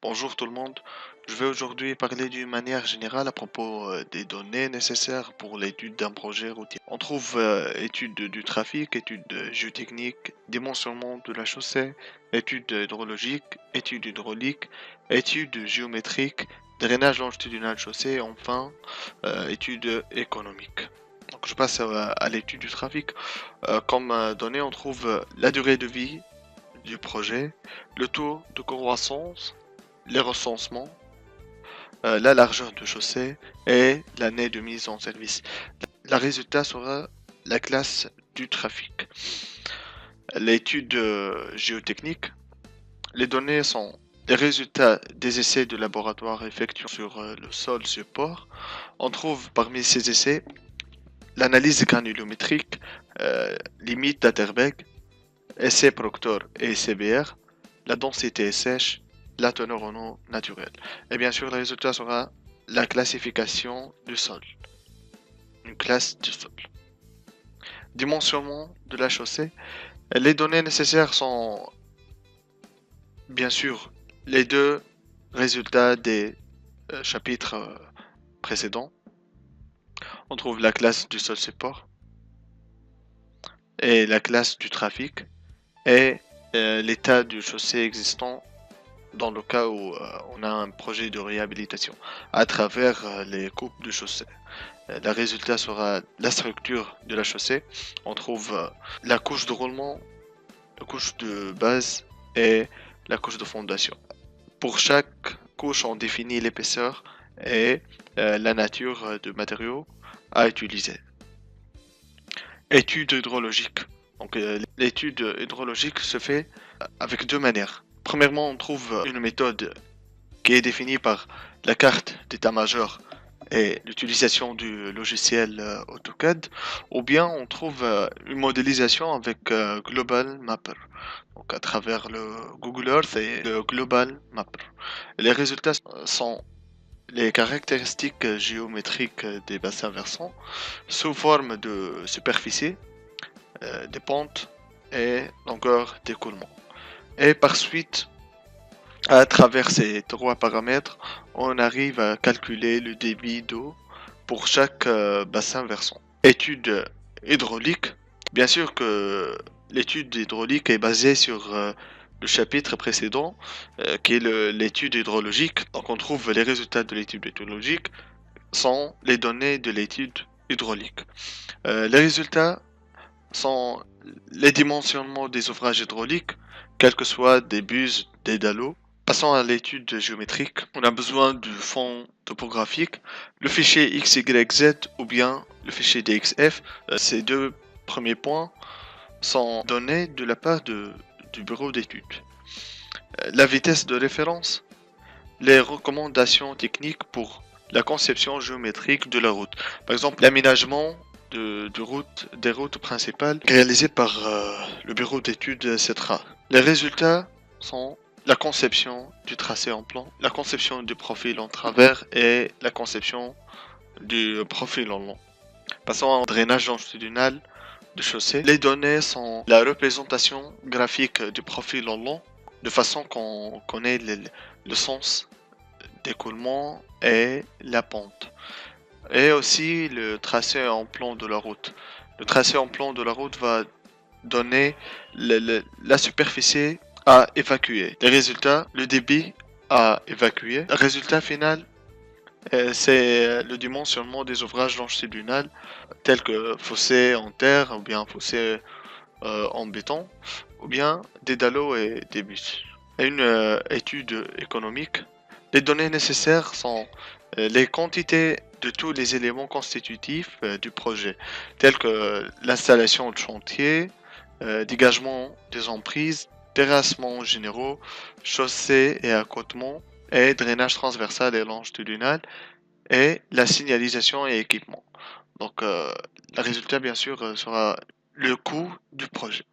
Bonjour tout le monde. Je vais aujourd'hui parler d'une manière générale à propos des données nécessaires pour l'étude d'un projet routier. On trouve étude du trafic, étude géotechnique, dimensionnement de la chaussée, étude hydrologique, étude hydraulique, étude géométrique, drainage longitudinal chaussée, et enfin étude économique. Donc je passe à l'étude du trafic. Comme données, on trouve la durée de vie du projet, le taux de croissance, les recensements, la largeur de chaussée et l'année de mise en service. Le résultat sera la classe du trafic. L'étude géotechnique, les données sont les résultats des essais de laboratoire effectués sur le sol support. On trouve parmi ces essais l'analyse granulométrique, limite d'Atterberg, essai Proctor et CBR, la densité sèche, la teneur en eau naturelle. Et bien sûr, le résultat sera la classification du sol, une classe du sol. Dimensionnement de la chaussée. Les données nécessaires sont bien sûr les deux résultats des chapitres précédents. On trouve la classe du sol support et la classe du trafic et l'état du chaussée existant dans le cas où on a un projet de réhabilitation à travers les coupes de chaussée. Le résultat sera la structure de la chaussée. On trouve la couche de roulement, la couche de base et la couche de fondation. Pour chaque couche, on définit l'épaisseur et la nature de matériaux à utiliser. Étude hydrologique. Donc, l'étude hydrologique se fait avec deux manières. Premièrement, on trouve une méthode qui est définie par la carte d'état-major et l'utilisation du logiciel AutoCAD, ou bien on trouve une modélisation avec Global Mapper, donc à travers le Google Earth et le Global Mapper. Les résultats sont les caractéristiques géométriques des bassins versants sous forme de superficie, des pentes et longueur d'écoulement. Et par suite, à travers ces trois paramètres, on arrive à calculer le débit d'eau pour chaque bassin versant. Étude hydraulique. Bien sûr que l'étude hydraulique est basée sur le chapitre précédent, qui est l'étude hydrologique. Donc on trouve les résultats de l'étude hydrologique sont les données de l'étude hydraulique. Les résultats sont les dimensionnements des ouvrages hydrauliques, quels que soient des buses, des dallots. Passons à l'étude géométrique. On a besoin du fond topographique, le fichier XYZ ou bien le fichier DXF. Ces deux premiers points sont donnés de la part du bureau d'études. La vitesse de référence, les recommandations techniques pour la conception géométrique de la route. Par exemple, l'aménagement des routes principales réalisées par le bureau d'études CETRA. Les résultats sont la conception du tracé en plan, la conception du profil en travers et la conception du profil en long. Passons au drainage longitudinal de chaussée. Les données sont la représentation graphique du profil en long, de façon qu'on connaît le sens d'écoulement et la pente. Et aussi le tracé en plan de la route. Le tracé en plan de la route va donner la superficie à évacuer. Les résultats, le débit à évacuer. Le résultat final, c'est le dimensionnement des ouvrages longitudinaux tels que fossés en terre ou bien fossés en béton ou bien des dallots et des bus. Et une étude économique. Les données nécessaires sont les quantités de tous les éléments constitutifs du projet, tels que l'installation de chantier, dégagement des emprises, terrassements généraux, chaussées et accotements, et drainage transversal et longitudinal, et la signalisation et équipement. Donc, le résultat, bien sûr, sera le coût du projet.